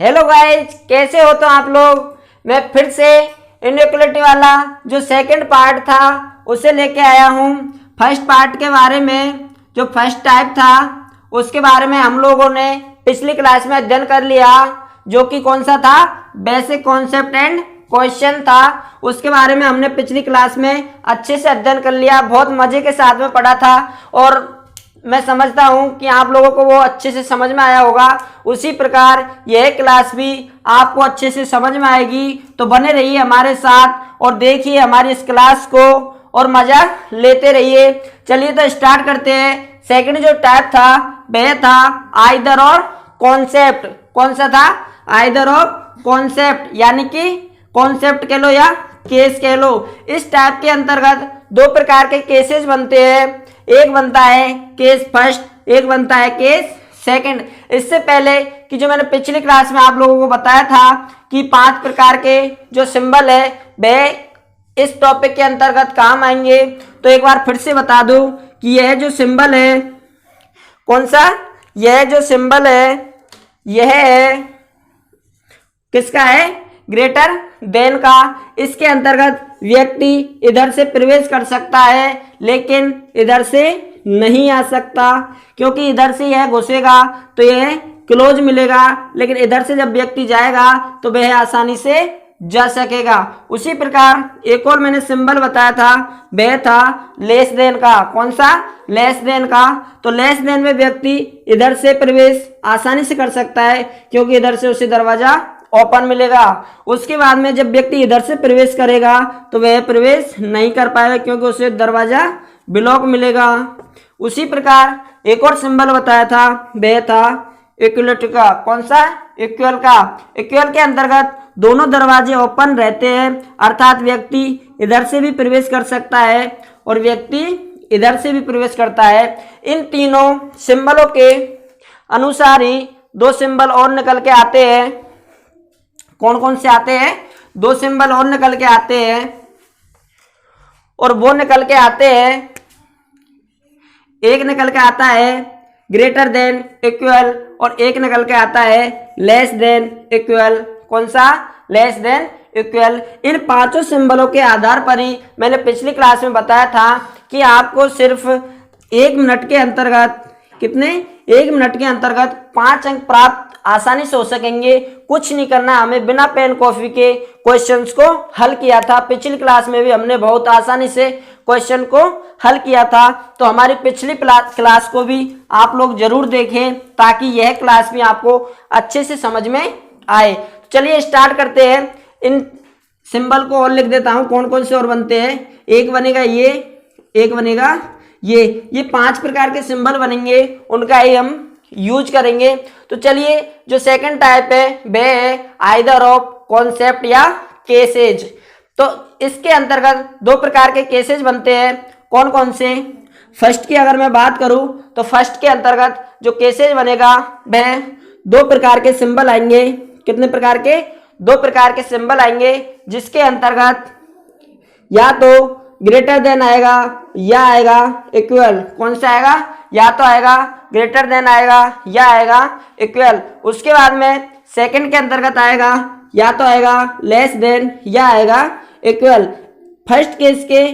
Hello guys, कैसे हो तो आप लोग। मैं फिर से इनइक्वालिटी वाला जो सेकंड पार्ट था उसे लेके आया हूँ। फर्स्ट पार्ट के बारे में, जो फर्स्ट टाइप था उसके बारे में हम लोगों ने पिछली क्लास में अध्ययन कर लिया, जो कि कौन सा था, बेसिक कॉन्सेप्ट एंड क्वेश्चन था। उसके बारे में हमने पिछली क्लास में अच्छे से अध्ययन कर लिया, बहुत मजे के साथ में पढ़ा था और मैं समझता हूं कि आप लोगों को वो अच्छे से समझ में आया होगा। उसी प्रकार यह क्लास भी आपको अच्छे से समझ में आएगी, तो बने रहिए हमारे साथ और देखिए हमारी इस क्लास को और मजा लेते रहिए। चलिए तो स्टार्ट करते हैं। सेकंड जो टाइप था वह था आइदर और कॉन्सेप्ट। कौन सा था? आइदर और कॉन्सेप्ट, यानी कि कॉन्सेप्ट कह लो या केस कह लो। इस टाइप के अंतर्गत दो प्रकार के केसेस बनते हैं। एक बनता है केस फर्स्ट, एक बनता है केस सेकंड। इससे पहले कि जो मैंने पिछली क्लास में आप लोगों को बताया था कि 5 प्रकार के जो सिंबल है वह इस टॉपिक के अंतर्गत काम आएंगे, तो एक बार फिर से बता दूं कि यह जो सिंबल है, कौन सा, यह जो सिंबल है यह है किसका है? ग्रेटर देन का। इसके अंतर्गत व्यक्ति इधर से प्रवेश कर सकता है लेकिन इधर से नहीं आ सकता, क्योंकि इधर से यह घुसेगा तो यह क्लोज मिलेगा, लेकिन इधर से जब व्यक्ति जाएगा तो वह आसानी से जा सकेगा। उसी प्रकार एक और मैंने सिंबल बताया था, वह था लेस देन का। कौन सा? लेस देन का। तो लेस देन में व्यक्ति इधर से प्रवेश आसानी से कर सकता है, क्योंकि इधर से उसे दरवाजा ओपन मिलेगा। उसके बाद में जब व्यक्ति इधर से प्रवेश करेगा तो वह प्रवेश नहीं कर पाएगा, क्योंकि उसे दरवाजा ब्लॉक मिलेगा। उसी प्रकार एक और सिंबल बताया था, वह था इक्वलिटी का। कौन सा? इक्वल का। इक्वल के अंतर्गत दोनों दरवाजे ओपन रहते हैं, अर्थात व्यक्ति इधर से भी प्रवेश कर सकता है और व्यक्ति इधर से भी प्रवेश करता है। इन तीनों सिंबलों के अनुसार ही दो सिंबल और निकल के आते हैं। कौन कौन से आते हैं? 2 सिंबल और निकल के आते हैं, और वो निकल के आते हैं, एक निकल के आता है ग्रेटर देन इक्वल और एक निकल के आता है लेस देन इक्वल। कौन सा? Less than equal. इन 5 सिंबलों के आधार पर ही मैंने पिछली क्लास में बताया था कि आपको सिर्फ 1 मिनट के अंतर्गत, कितने? 1 मिनट के अंतर्गत 5 अंक प्राप्त आसानी से हो सकेंगे। कुछ नहीं करना, हमें बिना पेन कॉपी के क्वेश्चंस को हल किया था। पिछली क्लास में भी हमने बहुत आसानी से क्वेश्चन को हल किया था, तो हमारी पिछली क्लास को भी आप लोग जरूर देखें, ताकि यह क्लास भी आपको अच्छे से समझ में आए। चलिए स्टार्ट करते हैं। इन सिंबल को और लिख देता हूं, कौन कौन से और बनते हैं। एक बनेगा ये, एक बनेगा ये 5 प्रकार के सिंबल बनेंगे, उनका ही हम यूज करेंगे। तो चलिए, जो सेकंड टाइप है वह है आइदर ऑफ कॉन्सेप्ट या केसेज। तो इसके अंतर्गत 2 प्रकार के केसेज बनते हैं। कौन कौन से? फर्स्ट की अगर मैं बात करूं तो फर्स्ट के अंतर्गत जो केसेज बनेगा वह 2 प्रकार के सिंबल आएंगे। कितने प्रकार के? 2 प्रकार के सिंबल आएंगे, जिसके अंतर्गत या तो ग्रेटर देन आएगा या आएगा इक्वल। कौन सा आएगा? या तो आएगा ग्रेटर देन आएगा या आएगा इक्वल। उसके बाद में सेकंड के अंतर्गत आएगा या तो आएगा लेस देन या आएगा इक्वल। फर्स्ट केस के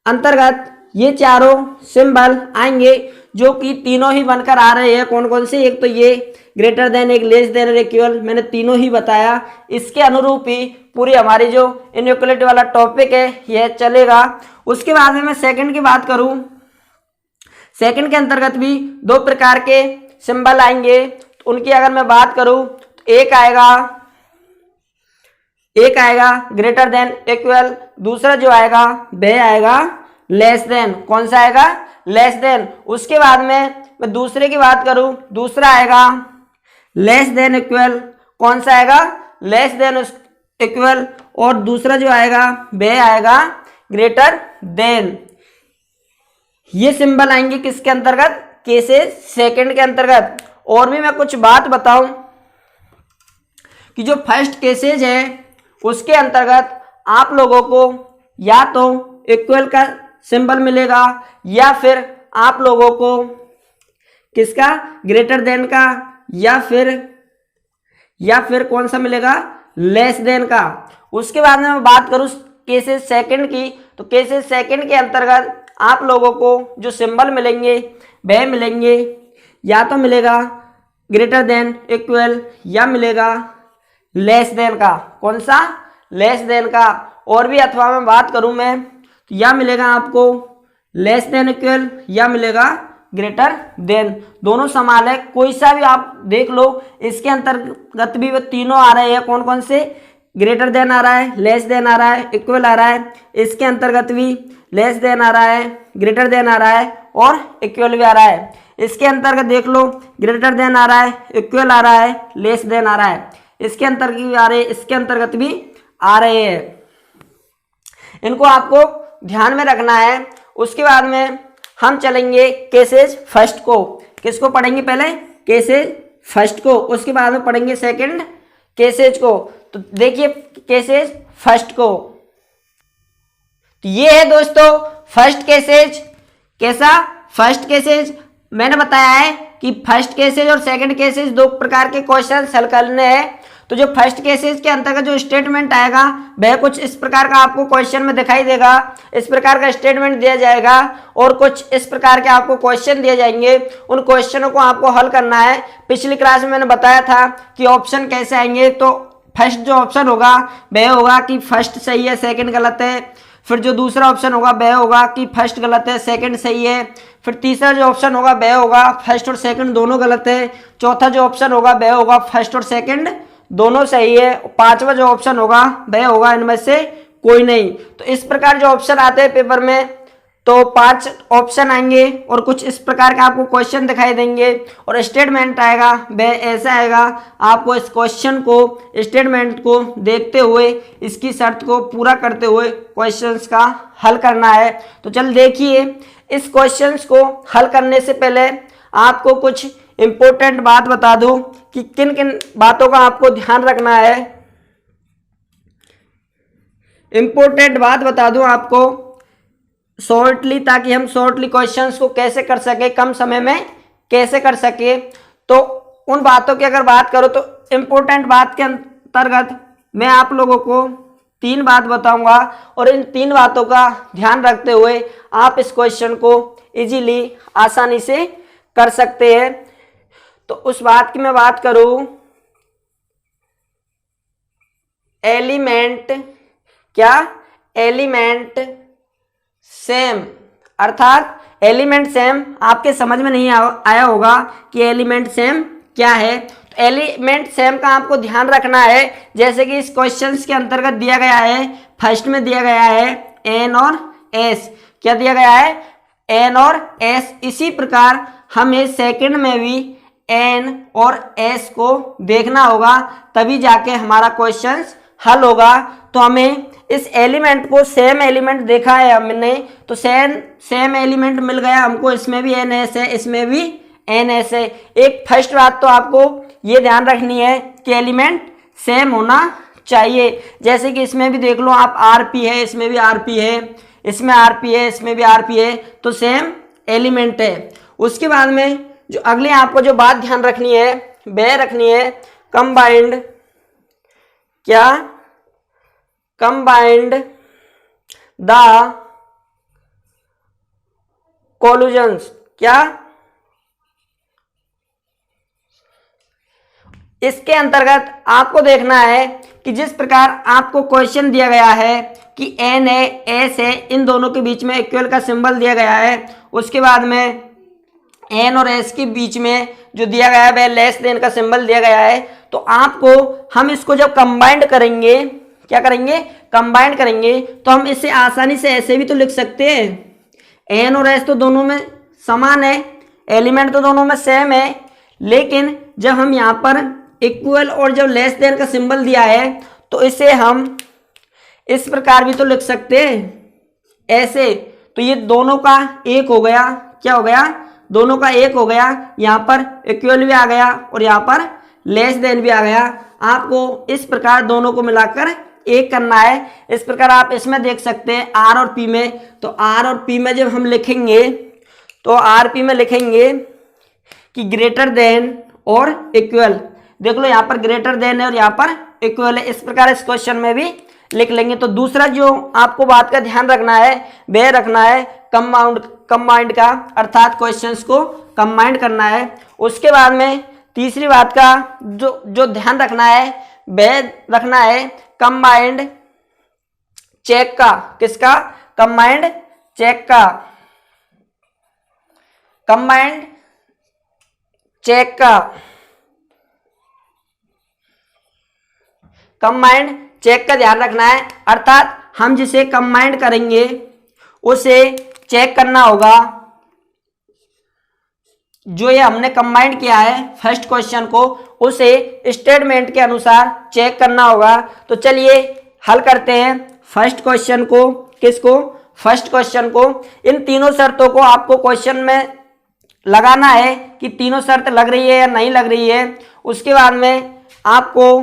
अंतर्गत ये चारों सिंबल आएंगे, जो कि तीनों ही बनकर आ रहे हैं। कौन कौन से? एक तो ये ग्रेटर देन, एक लेस देन और इक्वल, मैंने तीनों ही बताया। इसके अनुरूप ही पूरी हमारी जो इनइक्वालिटी वाला टॉपिक है यह चलेगा। उसके बाद में मैं सेकंड की बात करूं, सेकंड के अंतर्गत भी 2 प्रकार के सिंबल आएंगे। तो उनकी अगर मैं बात करूं तो एक आएगा ग्रेटर देन इक्वल, दूसरा जो आएगा वह आएगा लेस देन। कौन सा आएगा? Less than. उसके बाद में मैं दूसरे की बात करूं, दूसरा आएगा लेस देन इक्वल। कौन सा आएगा? Less than equal. और दूसरा जो आएगा वह आएगा ग्रेटर देन। ये सिंबल आएंगे किसके अंतर्गत? केसेस सेकंड के अंतर्गत। और भी मैं कुछ बात बताऊं कि जो फर्स्ट केसेज है उसके अंतर्गत आप लोगों को या तो इक्वल का सिंबल मिलेगा या फिर आप लोगों को किसका? ग्रेटर देन का, या फिर या फिर कौन सा मिलेगा, लेस देन का। उसके बाद में मैं बात करूँ केसेस सेकंड की, तो केसेस सेकंड के अंतर्गत आप लोगों को जो सिंबल मिलेंगे वह मिलेंगे, या तो मिलेगा ग्रेटर देन, इक्वल, या मिलेगा लेस देन का। कौन सा, लेस देन का। और भी अथवा मैं बात करूं मैं, तो या मिलेगा आपको लेस देन इक्वल, या मिलेगा ग्रेटर देन। दोनों समान है, कोई सा भी आप देख लो। इसके अंतर्गत भी वो तीनों आ रहे हैं। कौन कौन से, ग्रेटर देन आ रहा है, लेस देन आ रहा है, इक्वल आ रहा है। इसके अंतर्गत भी लेस देन आ रहा है, ग्रेटर देन आ रहा है और इक्वल भी आ रहा है। इसके अंतर्गत देख लो, ग्रेटर देन आ रहा है, इक्वल आ रहा है, लेस देन आ रहा है। इसके अंतर्गत भी आ रहे हैं, इसके अंतर्गत भी आ रहे हैं। इनको आपको ध्यान में रखना है। उसके बाद में हम चलेंगे केसेस फर्स्ट को। किसको पढ़ेंगे, पहले केसेस फर्स्ट को, उसके बाद में पढ़ेंगे सेकंड केसेज को। तो देखिए केसेज फर्स्ट को, तो ये है दोस्तों फर्स्ट केसेज। कैसा, फर्स्ट केसेज। मैंने बताया है कि फर्स्ट केसेज और सेकंड केसेज दो प्रकार के क्वेश्चन हल करने हैं। तो जो फर्स्ट केसेज के अंतर्गत जो स्टेटमेंट आएगा वह कुछ इस प्रकार का आपको क्वेश्चन में दिखाई देगा। इस प्रकार का स्टेटमेंट दिया जाएगा और कुछ इस प्रकार के आपको क्वेश्चन दिए जाएंगे। उन क्वेश्चनों को आपको हल करना है। पिछली क्लास में मैंने बताया था कि ऑप्शन कैसे आएंगे। तो फर्स्ट जो ऑप्शन होगा वह होगा कि फर्स्ट सही है, सेकंड गलत है। फिर जो दूसरा ऑप्शन होगा वह होगा कि फर्स्ट गलत है, सेकंड सही है। फिर तीसरा जो ऑप्शन होगा वह होगा फर्स्ट और सेकंड दोनों गलत है। चौथा जो ऑप्शन होगा वह होगा फर्स्ट और सेकंड दोनों सही है। पांचवा जो ऑप्शन होगा वह होगा इनमें से कोई नहीं। तो इस प्रकार जो ऑप्शन आते हैं पेपर में, तो 5 ऑप्शन आएंगे और कुछ इस प्रकार के आपको क्वेश्चन दिखाई देंगे और स्टेटमेंट आएगा वह ऐसा आएगा। आपको इस क्वेश्चन को, स्टेटमेंट को देखते हुए, इसकी शर्त को पूरा करते हुए क्वेश्चंस का हल करना है। तो चल देखिए, इस क्वेश्चंस को हल करने से पहले आपको कुछ इंपॉर्टेंट बात बता दूं कि किन किन बातों का आपको ध्यान रखना है। इंपॉर्टेंट बात बता दूं आपको शॉर्टली, ताकि हम शॉर्टली क्वेश्चंस को कैसे कर सके, कम समय में कैसे कर सके। तो उन बातों की अगर बात करो तो इंपॉर्टेंट बात के अंतर्गत मैं आप लोगों को 3 बात बताऊंगा और इन 3 बातों का ध्यान रखते हुए आप इस क्वेश्चन को इजीली, आसानी से कर सकते हैं। तो उस बात की मैं बात करूं, एलिमेंट, क्या, एलिमेंट सेम, अर्थात एलिमेंट सेम। आपके समझ में नहीं आया होगा कि एलिमेंट सेम क्या है। तो एलिमेंट सेम का आपको ध्यान रखना है। जैसे कि इस क्वेश्चंस के अंतर्गत दिया गया है, फर्स्ट में दिया गया है एन और एस। क्या दिया गया है, एन और एस। इसी प्रकार हमें सेकंड में भी एन और एस को देखना होगा, तभी जाके हमारा क्वेश्चन हल होगा। तो हमें इस एलिमेंट को, सेम एलिमेंट देखा है हमने, तो सेम एलिमेंट मिल गया हमको। इसमें भी एन एस है, इसमें भी एन एस है। एक फर्स्ट बात तो आपको ये ध्यान रखनी है कि एलिमेंट सेम होना चाहिए। जैसे कि इसमें भी देख लो आप, आर पी है, इसमें भी आर पी है, इसमें आर पी है, इसमें भी आर पी है, तो सेम एलिमेंट है। उसके बाद में जो अगले आपको जो बात ध्यान रखनी है वह रखनी है कंबाइंड, क्या, कंबाइंड द कोलूजन्स, क्या। इसके अंतर्गत आपको देखना है कि जिस प्रकार आपको क्वेश्चन दिया गया है कि एन है, एस है, इन दोनों के बीच में इक्वल का सिंबल दिया गया है। उसके बाद में एन और एस के बीच में जो दिया गया है वह लेस देन का सिंबल दिया गया है। तो आपको, हम इसको जब कंबाइंड करेंगे, क्या करेंगे, कंबाइंड करेंगे, तो हम इसे आसानी से ऐसे भी तो लिख सकते हैं। एन और एस तो दोनों में समान है, एलिमेंट तो दोनों में सेम है, लेकिन जब हम यहाँ पर इक्वल और जब लेस देन का सिंबल दिया है तो इसे हम इस प्रकार भी तो लिख सकते हैं, ऐसे। तो ये दोनों का एक हो गया, क्या हो गया, दोनों का एक हो गया। यहाँ पर इक्वल भी आ गया और यहाँ पर लेस देन भी आ गया। आपको इस प्रकार दोनों को मिलाकर एक करना है। इस प्रकार आप इसमें देख सकते हैं आर और पी में। तो आर और पी में जब हम लिखेंगे तो आर पी में लिखेंगे कि ग्रेटर देन और इक्वल। देख लो यहाँ पर ग्रेटर देन है और यहाँ पर इक्वल है। इस प्रकार इस क्वेश्चन में भी लिख लेंगे। तो दूसरा जो आपको बात का ध्यान रखना है वह रखना है कंबाइंड का, अर्थात क्वेश्चंस को कंबाइंड करना है। उसके बाद में तीसरी बात का जो ध्यान रखना है वह रखना है कंबाइंड चेक का। किसका? कंबाइंड चेक का, कंबाइंड चेक का, कंबाइंड चेक का ध्यान रखना है। अर्थात हम जिसे कंबाइंड करेंगे उसे चेक करना होगा। जो ये हमने कंबाइंड किया है फर्स्ट क्वेश्चन को, उसे स्टेटमेंट के अनुसार चेक करना होगा। तो चलिए हल करते हैं फर्स्ट क्वेश्चन को। किसको? फर्स्ट क्वेश्चन को। इन तीनों शर्तों को आपको क्वेश्चन में लगाना है कि तीनों शर्त लग रही है या नहीं लग रही है। उसके बाद में आपको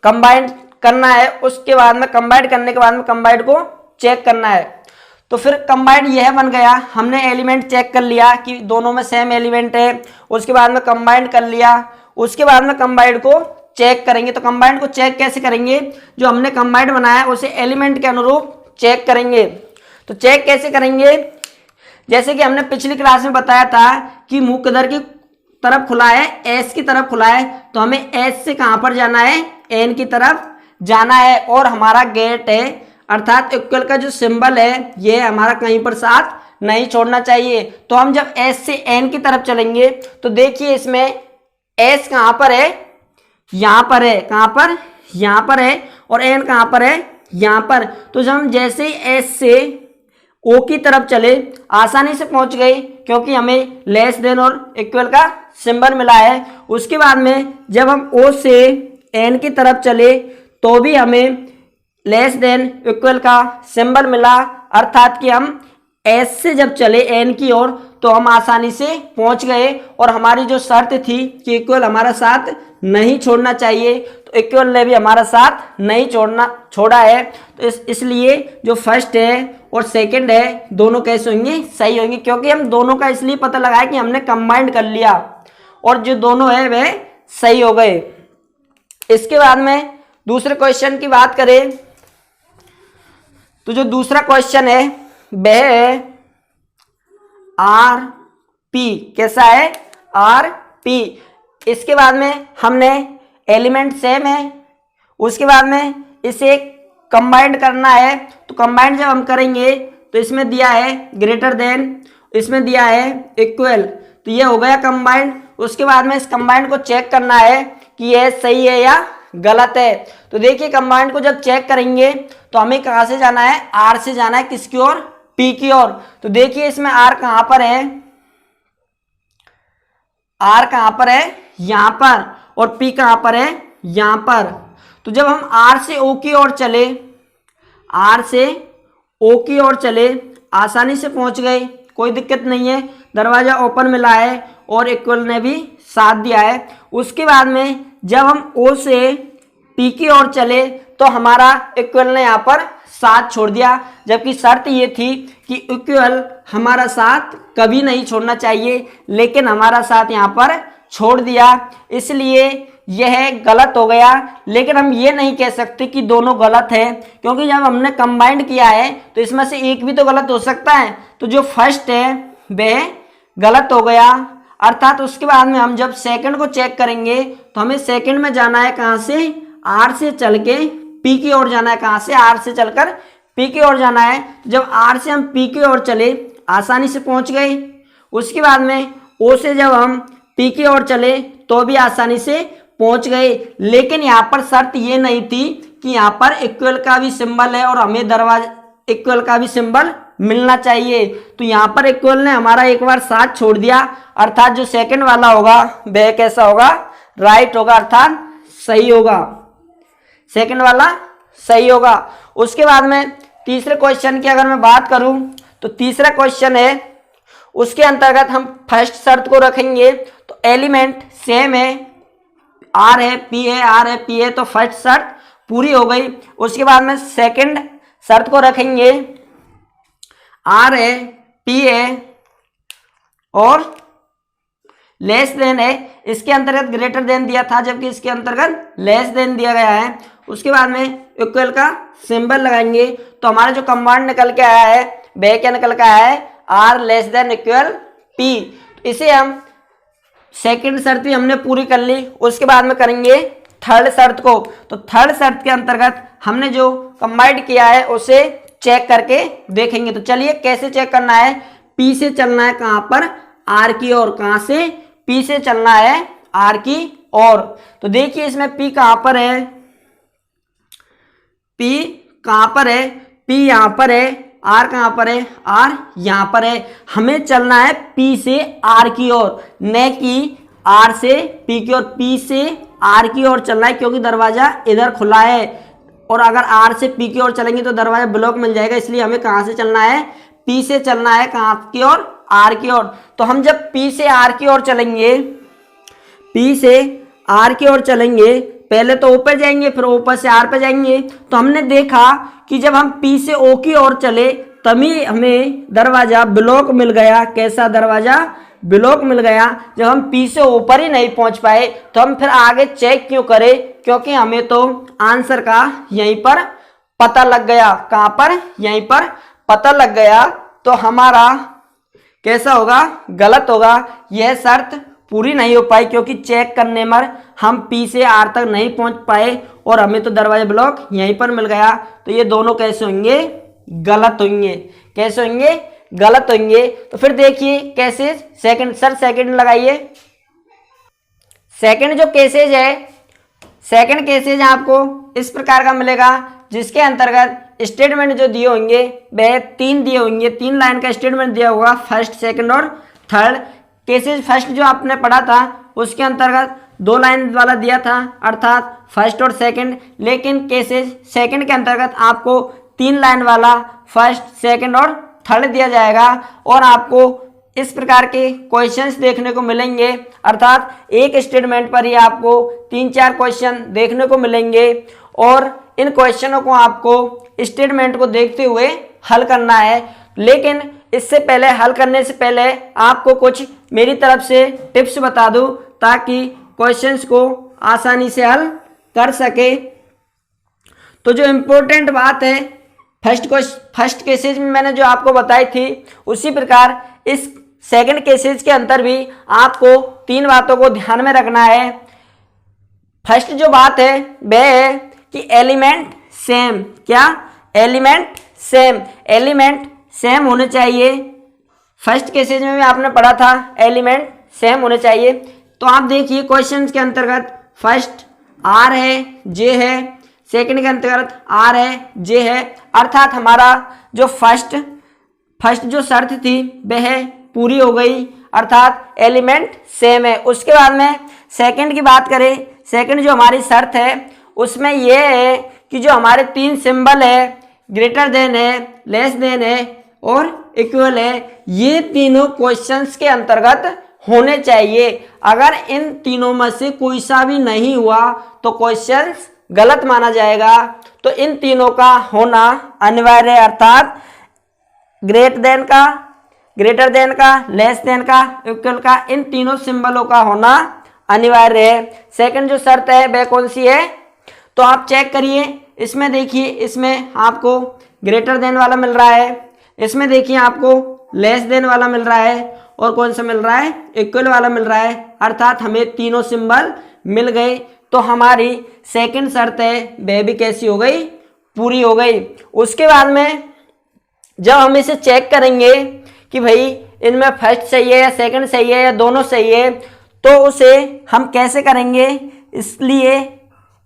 कंबाइंड करना है। उसके बाद में कंबाइंड करने के बाद में कंबाइंड को चेक करना है। तो फिर कंबाइंड यह बन गया, हमने एलिमेंट चेक कर लिया कि दोनों में सेम एलिमेंट है। उसके बाद में कंबाइंड कर लिया। उसके बाद में कंबाइंड को चेक करेंगे। तो कंबाइंड को चेक कैसे करेंगे? जो हमने कंबाइंड बनाया है उसे एलिमेंट के अनुरूप चेक करेंगे। तो चेक कैसे करेंगे? जैसे कि हमने पिछली क्लास में बताया था कि मुंह किधर की तरफ खुला है? एस की तरफ खुला है। तो हमें एस से कहां पर जाना है? एन की तरफ जाना है। और हमारा गेट है, अर्थात इक्वल का जो सिंबल है ये हमारा कहीं पर साथ नहीं छोड़ना चाहिए। तो हम जब एस से एन की तरफ चलेंगे तो देखिए इसमें एस कहां पर है? यहां पर है। कहां पर? यहां पर है। और एन कहां पर है? यहां पर। तो जब हम जैसे ही एस से ओ की तरफ चले आसानी से पहुंच गए, क्योंकि हमें लेस देन और इक्वल का सिंबल मिला है। उसके बाद में जब हम ओ से एन की तरफ चले तो भी हमें लेस देन इक्वल का सिंबल मिला, अर्थात कि हम एस से जब चले एन की ओर तो हम आसानी से पहुंच गए। और हमारी जो शर्त थी कि इक्वल हमारा साथ नहीं छोड़ना चाहिए, तो इक्वल ने भी हमारा साथ नहीं छोड़ा है। तो इसलिए जो फर्स्ट है और सेकंड है दोनों कैसे होंगे? सही होंगे, क्योंकि हम दोनों का इसलिए पता लगाया कि हमने कंबाइंड कर लिया और जो दोनों है वह सही हो गए। इसके बाद में दूसरे क्वेश्चन की बात करें तो जो दूसरा क्वेश्चन है वह है आर पी। कैसा है? R P. इसके बाद में हमने एलिमेंट सेम है। उसके बाद में इसे कंबाइंड करना है। तो कंबाइंड जब हम करेंगे तो इसमें दिया है ग्रेटर देन, इसमें दिया है इक्वल। तो ये हो गया कंबाइंड। उसके बाद में इस कंबाइंड को चेक करना है कि यह सही है या गलत है। तो देखिए कंबाइंड को जब चेक करेंगे तो हमें कहां से जाना है? आर से जाना है। किसकी ओर? पी की ओर। तो देखिए इसमें आर कहां पर है? आर कहां पर है? यहां पर। और पी कहां पर है? यहां पर। तो जब हम आर से ओ की ओर चले, आर से ओ की ओर चले आसानी से पहुंच गए, कोई दिक्कत नहीं है, दरवाजा ओपन मिला है और इक्वल ने भी साथ दिया है। उसके बाद में जब हम ओ से पी की ओर चले तो हमारा इक्वल ने यहाँ पर साथ छोड़ दिया, जबकि शर्त ये थी कि इक्वल हमारा साथ कभी नहीं छोड़ना चाहिए, लेकिन हमारा साथ यहाँ पर छोड़ दिया, इसलिए यह गलत हो गया। लेकिन हम ये नहीं कह सकते कि दोनों गलत है, क्योंकि जब हमने कंबाइंड किया है तो इसमें से एक भी तो गलत हो सकता है। तो जो फर्स्ट है वह गलत हो गया, अर्थात उसके बाद में हम जब सेकंड को चेक करेंगे तो हमें सेकंड में जाना है कहाँ से? आर से चल के पी की ओर जाना है। कहाँ से? आर से चलकर पी की ओर जाना है। जब आर से हम पी की ओर चले आसानी से पहुंच गए। उसके बाद में ओ से जब हम पी की ओर चले तो भी आसानी से पहुंच गए, लेकिन यहाँ पर शर्त ये नहीं थी कि यहाँ पर इक्वल का भी सिंबल है और हमें दरवाजा इक्वल का भी सिंबल मिलना चाहिए। तो यहाँ पर इक्वल ने हमारा एक बार साथ छोड़ दिया, अर्थात जो सेकंड वाला होगा वह कैसा होगा? राइट होगा, अर्थात सही होगा। सेकंड वाला सही होगा। उसके बाद में तीसरे क्वेश्चन की अगर मैं बात करूं तो तीसरा क्वेश्चन है, उसके अंतर्गत हम फर्स्ट शर्त को रखेंगे। तो एलिमेंट सेम है, आर है पी है, आर है पी है, तो फर्स्ट शर्त पूरी हो गई। उसके बाद में सेकंड शर्त को रखेंगे, आर है पी है और लेस देन है, इसके अंतर्गत ग्रेटर देन दिया था जबकि इसके अंतर्गत लेस देन दिया गया है। उसके बाद में इक्वल का सिंबल लगाएंगे तो हमारा जो कमांड निकल के आया है वह क्या निकल के आया है, R less than equal P. तो इसे हम सेकंड शर्त भी हमने पूरी कर ली। उसके बाद में करेंगे थर्ड शर्त को। तो थर्ड शर्त के अंतर्गत हमने जो कंबाइंड किया है उसे चेक करके देखेंगे। तो चलिए कैसे चेक करना है, पी से चलना है कहां पर, आर की ओर। कहां से, पी से चलना है आर की ओर। तो देखिए इसमें पी कहां पर है, पी कहां पर है, पी यहां पर है, आर कहां पर है, आर यहां पर है। हमें चलना है पी से आर की ओर, न कि आर से पी की ओर। पी से आर की ओर चलना है क्योंकि दरवाजा इधर खुला है और अगर आर से पी की ओर चलेंगे तो दरवाजा ब्लॉक मिल जाएगा। इसलिए हमें कहां से चलना है, पी से चलना है कहां की ओर, आर की ओर। तो हम जब पी से आर की ओर चलेंगे, पी से आर की ओर चलेंगे, पहले तो ओ पे जाएंगे फिर ओ पर से आर पे जाएंगे। तो हमने देखा कि जब हम पी से ओ की ओर चले तभी हमें दरवाजा ब्लॉक मिल गया। कैसा दरवाजा, ब्लॉक मिल गया। जब हम पी से ओ पर ही नहीं पहुंच पाए तो हम फिर आगे चेक क्यों करें, क्योंकि हमें तो आंसर का यहीं पर पता लग गया। कहां पर, यहीं पर पता लग गया। तो हमारा कैसा होगा, गलत होगा। यह शर्त पूरी नहीं हो पाई क्योंकि चेक करने में हम पी से आर तक नहीं पहुंच पाए और हमें तो दरवाजा ब्लॉक यहीं पर मिल गया। तो ये दोनों कैसे होंगे, गलत होंगे। कैसे होंगे, गलत होंगे। तो फिर देखिए कैसे सेकंड, सर सेकंड लगाइए। सेकंड जो केसेज है, सेकंड केसेज आपको इस प्रकार का मिलेगा जिसके अंतर्गत स्टेटमेंट जो दिए होंगे वह 3 दिए होंगे। 3 लाइन का स्टेटमेंट दिया होगा, फर्स्ट, सेकंड और थर्ड। केसेज फर्स्ट जो आपने पढ़ा था उसके अंतर्गत 2 लाइन वाला दिया था अर्थात फर्स्ट और सेकंड। लेकिन केसेज सेकंड के अंतर्गत आपको 3 लाइन वाला फर्स्ट, सेकंड और थर्ड दिया जाएगा और आपको इस प्रकार के क्वेश्चंस देखने को मिलेंगे। अर्थात एक स्टेटमेंट पर ही आपको 3-4 क्वेश्चन देखने को मिलेंगे और इन क्वेश्चनों को आपको स्टेटमेंट को देखते हुए हल करना है। लेकिन इससे पहले, हल करने से पहले आपको कुछ मेरी तरफ से टिप्स बता दूं ताकि क्वेश्चंस को आसानी से हल कर सके। तो जो इम्पोर्टेंट बात है फर्स्ट केसेज में मैंने जो आपको बताई थी उसी प्रकार इस सेकंड केसेज के अंदर भी आपको 3 बातों को ध्यान में रखना है। फर्स्ट जो बात है वह है कि एलिमेंट सेम। क्या, एलिमेंट सेम, एलिमेंट सेम होने चाहिए। फर्स्ट केसेज में भी आपने पढ़ा था एलिमेंट सेम होने चाहिए। तो आप देखिए क्वेश्चन के अंतर्गत फर्स्ट आर है, जे है, सेकंड के अंतर्गत आर है, जे है। अर्थात हमारा जो फर्स्ट जो शर्त थी वह पूरी हो गई अर्थात एलिमेंट सेम है। उसके बाद में सेकंड की बात करें, सेकंड जो हमारी शर्त है उसमें यह है कि जो हमारे 3 सिंबल है, ग्रेटर देन है, लेस देन है और इक्वल है, ये तीनों क्वेश्चंस के अंतर्गत होने चाहिए। अगर इन तीनों में से कोई सा भी नहीं हुआ तो क्वेश्चंस गलत माना जाएगा। तो इन तीनों का होना अनिवार्य है अर्थात ग्रेटर देन का, लेस देन का, इक्वल का, इन तीनों सिंबलों का होना अनिवार्य है। सेकंड जो शर्त है वह कौन सी है, तो आप चेक करिए। इसमें देखिए, इसमें आपको ग्रेटर देन वाला मिल रहा है, इसमें देखिए आपको लेस देन वाला मिल रहा है और कौन सा मिल रहा है, इक्वल वाला मिल रहा है। अर्थात हमें तीनों सिंबल मिल गए। तो हमारी सेकंड शर्त है वह भी कैसी हो गई, पूरी हो गई। उसके बाद में जब हम इसे चेक करेंगे कि भाई इनमें फर्स्ट सही है या सेकंड सही है या दोनों सही है, तो उसे हम कैसे करेंगे,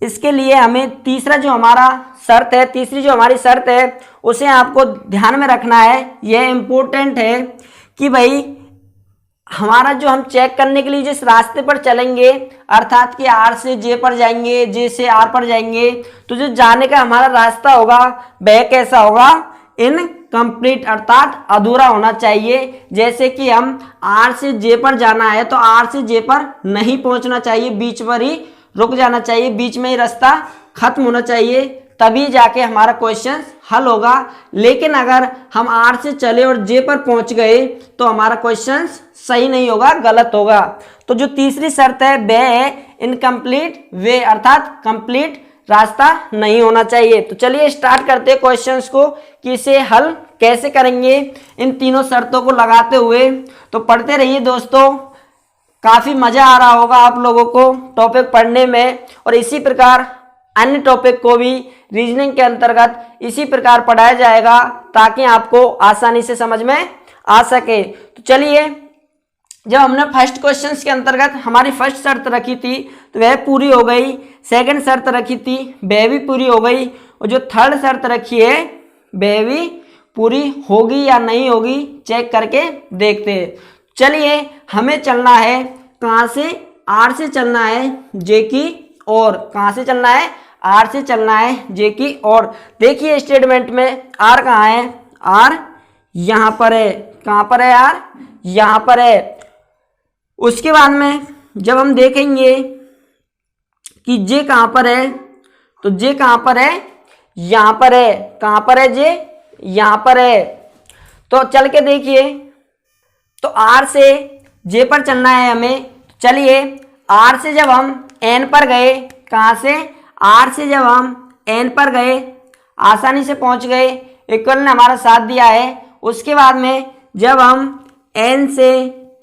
इसके लिए हमें तीसरा जो हमारा शर्त है, तीसरी जो हमारी शर्त है उसे आपको ध्यान में रखना है। यह इम्पोर्टेंट है कि भाई हमारा जो हम चेक करने के लिए जिस रास्ते पर चलेंगे अर्थात कि आर से जे पर जाएंगे, जे से आर पर जाएंगे, तो जो जाने का हमारा रास्ता होगा वह कैसा होगा, इनकम्प्लीट अर्थात अधूरा होना चाहिए। जैसे कि हम आर से जे पर जाना है तो आर से जे पर नहीं पहुंचना चाहिए, बीच पर ही रुक जाना चाहिए, बीच में ही रास्ता खत्म होना चाहिए। तभी जाके हमारा क्वेश्चन हल होगा। लेकिन अगर हम आर से चले और जे पर पहुंच गए तो हमारा क्वेश्चन सही नहीं होगा, गलत होगा। तो जो तीसरी शर्त है वह है इनकम्प्लीट वे, अर्थात कंप्लीट रास्ता नहीं होना चाहिए। तो चलिए स्टार्ट करते हैं क्वेश्चंस को कि इसे हल कैसे करेंगे इन तीनों शर्तों को लगाते हुए। तो पढ़ते रहिए दोस्तों, काफ़ी मज़ा आ रहा होगा आप लोगों को टॉपिक पढ़ने में। और इसी प्रकार अन्य टॉपिक को भी रीजनिंग के अंतर्गत इसी प्रकार पढ़ाया जाएगा ताकि आपको आसानी से समझ में आ सके। तो चलिए, जब हमने फर्स्ट क्वेश्चन के अंतर्गत हमारी फर्स्ट शर्त रखी थी तो वह पूरी हो गई, सेकंड शर्त रखी थी वह भी पूरी हो गई, और जो थर्ड शर्त रखी है वह भी पूरी होगी या नहीं होगी चेक करके देखते हैं। चलिए, हमें चलना है कहाँ से, आर से चलना है जे की ओर। कहाँ से चलना है, आर से चलना है जे की ओर। देखिए स्टेटमेंट में आर कहाँ है, आर यहाँ पर है। कहाँ पर है आर, यहाँ पर है। उसके बाद में जब हम देखेंगे कि जे कहाँ पर है, तो जे कहाँ पर है, यहाँ पर है। कहाँ पर है जे, यहाँ पर है। तो चल के देखिए, तो आर से जे पर चलना है हमें। चलिए, आर से जब हम एन पर गए, कहाँ से, आर से जब हम एन पर गए आसानी से पहुँच गए, इक्वल ने हमारा साथ दिया है। उसके बाद में जब हम एन से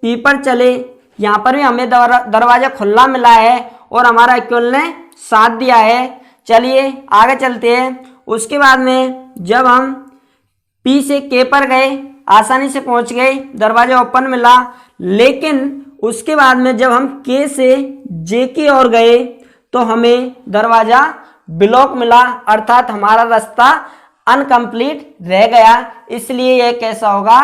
पी पर चले, यहाँ पर भी हमें दरवाजा खुला मिला है और हमारा इक्वल ने साथ दिया है। चलिए आगे चलते हैं। उसके बाद में जब हम पी से के पर गए आसानी से पहुंच गए, दरवाजा ओपन मिला। लेकिन उसके बाद में जब हम के से जे की ओर गए तो हमें दरवाजा ब्लॉक मिला, अर्थात हमारा रास्ता अनकंप्लीट रह गया। इसलिए यह कैसा होगा,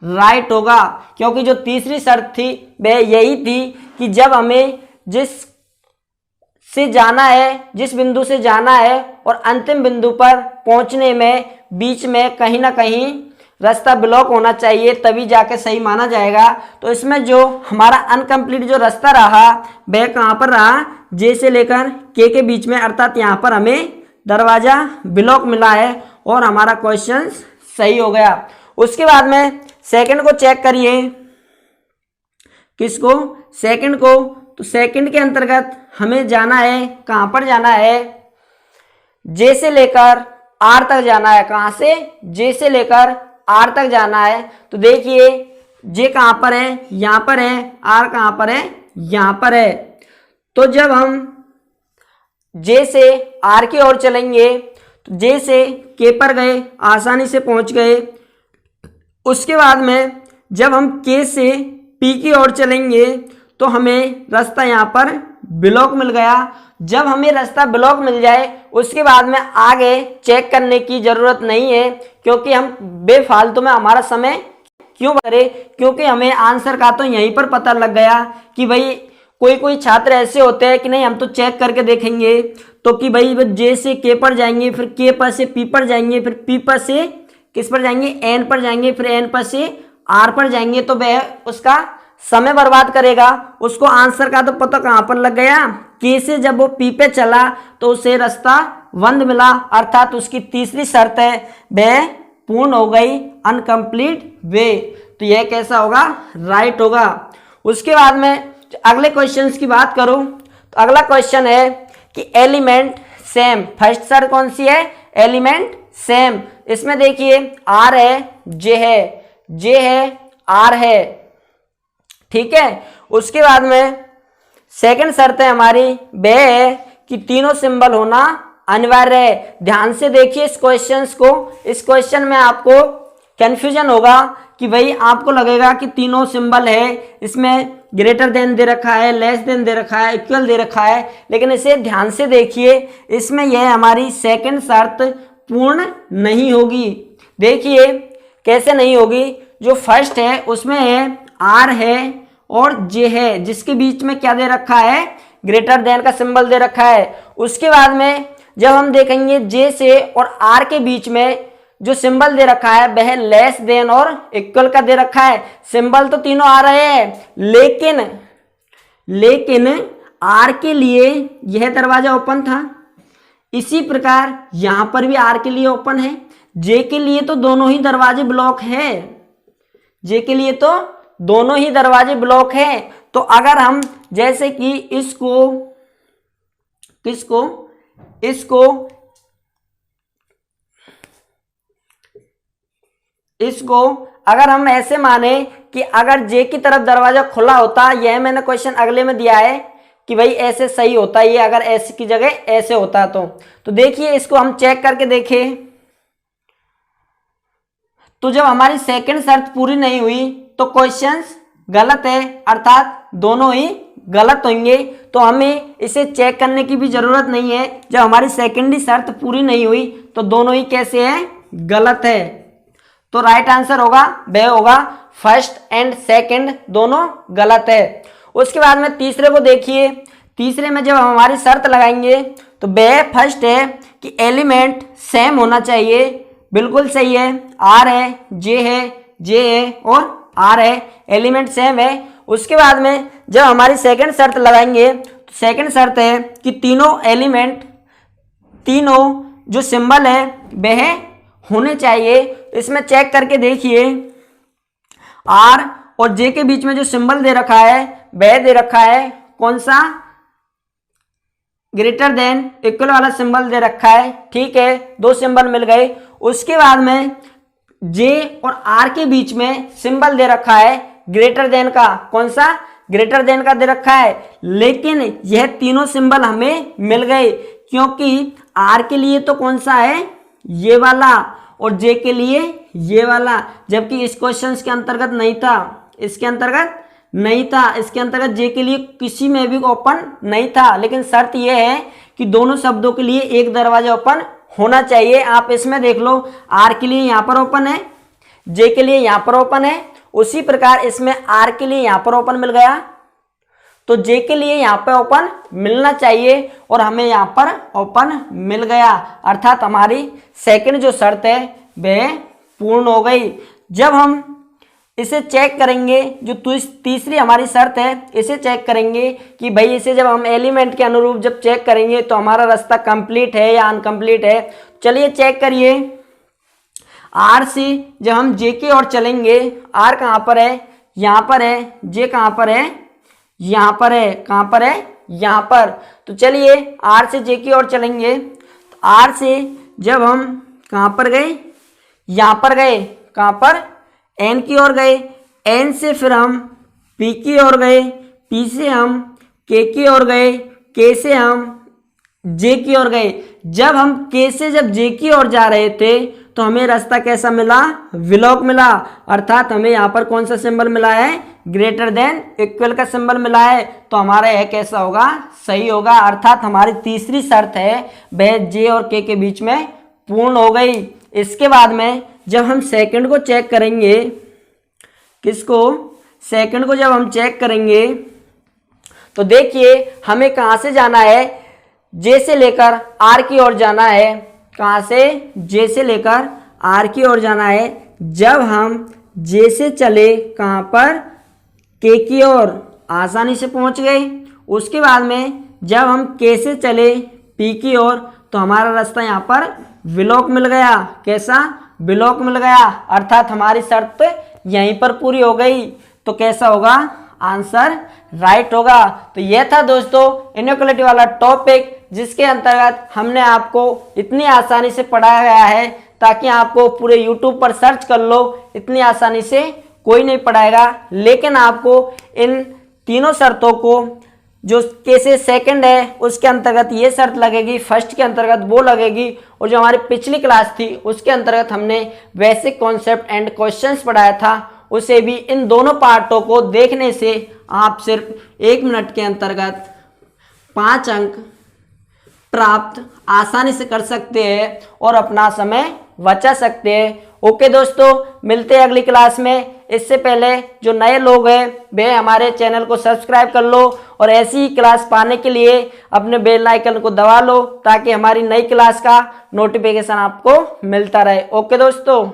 राइट होगा। क्योंकि जो तीसरी शर्त थी वह यही थी कि जब हमें जिस बिंदु से जाना है और अंतिम बिंदु पर पहुंचने में बीच में कहीं ना कहीं रास्ता ब्लॉक होना चाहिए, तभी जाके सही माना जाएगा। तो इसमें जो हमारा अनकंप्लीट जो रास्ता रहा वह कहाँ पर रहा, जे से लेकर के बीच में, अर्थात यहाँ पर हमें दरवाजा ब्लॉक मिला है और हमारा क्वेश्चन सही हो गया। उसके बाद में सेकंड को चेक करिए, किसको, सेकंड को। तो सेकंड के अंतर्गत हमें जाना है, कहाँ पर जाना है, जे से लेकर आर तक जाना है। कहाँ से, जे से लेकर आर तक जाना है। तो देखिए जे कहाँ पर है, यहाँ पर है, आर कहाँ पर है, यहाँ पर है। तो जब हम जे से आर की ओर चलेंगे तो जे से के पर गए आसानी से पहुँच गए। उसके बाद में जब हम के से पी की ओर चलेंगे तो हमें रास्ता यहाँ पर ब्लॉक मिल गया। जब हमें रास्ता ब्लॉक मिल जाए उसके बाद में आगे चेक करने की ज़रूरत नहीं है, क्योंकि हम बेफालतू में हमारा समय क्यों करें, क्योंकि हमें आंसर का तो यहीं पर पता लग गया कि भाई कोई छात्र ऐसे होते हैं कि नहीं हम तो चेक करके देखेंगे, तो कि भाई जे से के पर जाएंगे, फिर के पर से पी पर जाएंगे, फिर पी पर से किस पर जाएंगे, एन पर जाएंगे, फिर एन पर से आर पर जाएंगे, तो वह उसका समय बर्बाद करेगा। उसको आंसर का तो पता कहाँ पर लग गया, के से जब वो पी पे चला तो उसे रास्ता बंद मिला, अर्थात उसकी तीसरी शर्त है वह पूर्ण हो गई, अनकंप्लीट वे। तो यह कैसा होगा, राइट होगा। उसके बाद में अगले क्वेश्चंस की बात करूं तो अगला क्वेश्चन है कि एलिमेंट सेम। फर्स्ट शर्त कौन सी है, एलिमेंट सेम। इसमें देखिए आर है, जे है, आर है, ठीक है। उसके बाद में सेकंड शर्त है हमारी वह है कि तीनों सिंबल होना अनिवार्य है। ध्यान से देखिए इस क्वेश्चंस को। इस क्वेश्चन में आपको कंफ्यूजन होगा कि भाई आपको लगेगा कि तीनों सिंबल है, इसमें ग्रेटर देन दे रखा है, लेस देन दे रखा है, इक्वल दे रखा है, लेकिन इसे ध्यान से देखिए, इसमें यह हमारी सेकंड शर्त पूर्ण नहीं होगी। देखिए कैसे नहीं होगी, जो फर्स्ट है उसमें है आर है और जे है, जिसके बीच में क्या दे रखा है, ग्रेटर देन का सिंबल दे रखा है। उसके बाद में जब हम देखेंगे जे से और आर के बीच में जो सिंबल दे रखा है वह लेस देन और इक्वल का दे रखा है। सिंबल तो तीनों आ रहे हैं, लेकिन आर के लिए यह दरवाजा ओपन था, इसी प्रकार यहां पर भी आर के लिए ओपन है, जे के लिए तो दोनों ही दरवाजे ब्लॉक है, जे के लिए तो दोनों ही दरवाजे ब्लॉक है। तो अगर हम जैसे कि इसको अगर हम ऐसे माने कि अगर जे की तरफ दरवाजा खुला होता, यह मैंने क्वेश्चन अगले में दिया है कि भाई ऐसे सही होता, ये अगर ऐसे की जगह ऐसे होता तो देखिए इसको हम चेक करके देखें। तो जब हमारी सेकंड शर्त पूरी नहीं हुई तो क्वेश्चंस गलत है, अर्थात दोनों ही गलत होंगे। तो हमें इसे चेक करने की भी जरूरत नहीं है, जब हमारी सेकंड शर्त पूरी नहीं हुई तो दोनों ही कैसे है, गलत है। तो राइट आंसर होगा वह होगा फर्स्ट एंड सेकंड दोनों गलत है। उसके बाद में तीसरे को देखिए, तीसरे में जब हम हमारी शर्त लगाएंगे तो वह फर्स्ट है कि एलिमेंट सेम होना चाहिए, बिल्कुल सही है, आर है, जे है और आर है, एलिमेंट सेम है। उसके बाद में जब हमारी सेकंड शर्त लगाएंगे तो सेकंड शर्त है कि तीनों एलिमेंट, तीनों जो सिंबल है वह होने चाहिए। इसमें चेक करके देखिए, आर और जे के बीच में जो सिंबल दे रखा है वह दे रखा है कौन सा, ग्रेटर देन इक्वल वाला सिंबल दे रखा है, ठीक है, दो सिंबल मिल गए। उसके बाद में जे और आर के बीच में सिंबल दे रखा है ग्रेटर देन का, कौन सा, ग्रेटर देन का दे रखा है। लेकिन यह तीनों सिंबल हमें मिल गए, क्योंकि आर के लिए तो कौन सा है, ये वाला, और जे के लिए ये वाला, जबकि इस क्वेश्चन के अंतर्गत नहीं था, इसके अंतर्गत नहीं था, इसके अंतर्गत जे के लिए किसी में भी ओपन नहीं था। लेकिन शर्त यह है कि दोनों शब्दों के लिए एक दरवाजा ओपन होना चाहिए। आप इसमें देख लो, आर के लिए यहां पर ओपन है, जे के लिए यहां पर ओपन है, उसी प्रकार इसमें आर के लिए यहां पर ओपन मिल गया तो जे के लिए यहां पर ओपन मिलना चाहिए, और हमें यहां पर ओपन मिल गया, अर्थात हमारी सेकंड जो शर्त है वह पूर्ण हो गई। जब हम इसे चेक करेंगे, जो तीसरी हमारी शर्त है इसे चेक करेंगे कि भाई इसे जब हम एलिमेंट के अनुरूप जब चेक करेंगे तो हमारा रास्ता कंप्लीट है या अनकंप्लीट है। चलिए चेक करिए, आर से जब हम जे की ओर चलेंगे, आर कहाँ पर है, यहाँ पर है, जे कहाँ पर है, यहाँ पर है, कहाँ पर है, यहाँ पर। तो चलिए आर से जे की ओर चलेंगे, तो आर से जब हम कहाँ पर गए, यहाँ पर गए, कहाँ पर, एन की ओर गए, एन से फिर हम पी की ओर गए, पी से हम के की ओर गए, के से हम जे की ओर गए। जब हम के से जब जे की ओर जा रहे थे तो हमें रास्ता कैसा मिला, विलोक मिला, अर्थात हमें यहाँ पर कौन सा सिंबल मिला है, ग्रेटर देन इक्वल का सिंबल मिला है। तो हमारा यह कैसा होगा, सही होगा, अर्थात हमारी तीसरी शर्त है वह जे और के बीच में पूर्ण हो गई। इसके बाद में जब हम सेकंड को चेक करेंगे, किसको, सेकंड को जब हम चेक करेंगे तो देखिए हमें कहाँ से जाना है, जे से लेकर आर की ओर जाना है, कहाँ से, जे से लेकर आर की ओर जाना है। जब हम जे से चले कहाँ पर, के की ओर, आसानी से पहुँच गए। उसके बाद में जब हम के से चले पी की ओर तो हमारा रास्ता यहाँ पर विलोक मिल गया, कैसा, विलोक मिल गया, अर्थात हमारी शर्त यहीं पर पूरी हो गई। तो कैसा होगा, आंसर राइट होगा। तो यह था दोस्तों इनइक्वालिटी वाला टॉपिक, जिसके अंतर्गत हमने आपको इतनी आसानी से पढ़ाया गया है ताकि आपको पूरे YouTube पर सर्च कर लो, इतनी आसानी से कोई नहीं पढ़ाएगा। लेकिन आपको इन तीनों शर्तों को, जो कैसे सेकंड है उसके अंतर्गत ये शर्त लगेगी, फर्स्ट के अंतर्गत वो लगेगी, और जो हमारी पिछली क्लास थी उसके अंतर्गत हमने बेसिक कॉन्सेप्ट एंड क्वेश्चंस पढ़ाया था, उसे भी इन दोनों पार्टों को देखने से आप सिर्फ 1 मिनट के अंतर्गत 5 अंक प्राप्त आसानी से कर सकते हैं और अपना समय बचा सकते हैं। ओके दोस्तों, मिलते हैं अगली क्लास में। इससे पहले जो नए लोग हैं वे हमारे चैनल को सब्सक्राइब कर लो, और ऐसी ही क्लास पाने के लिए अपने बेल आइकन को दबा लो ताकि हमारी नई क्लास का नोटिफिकेशन आपको मिलता रहे। ओके दोस्तों।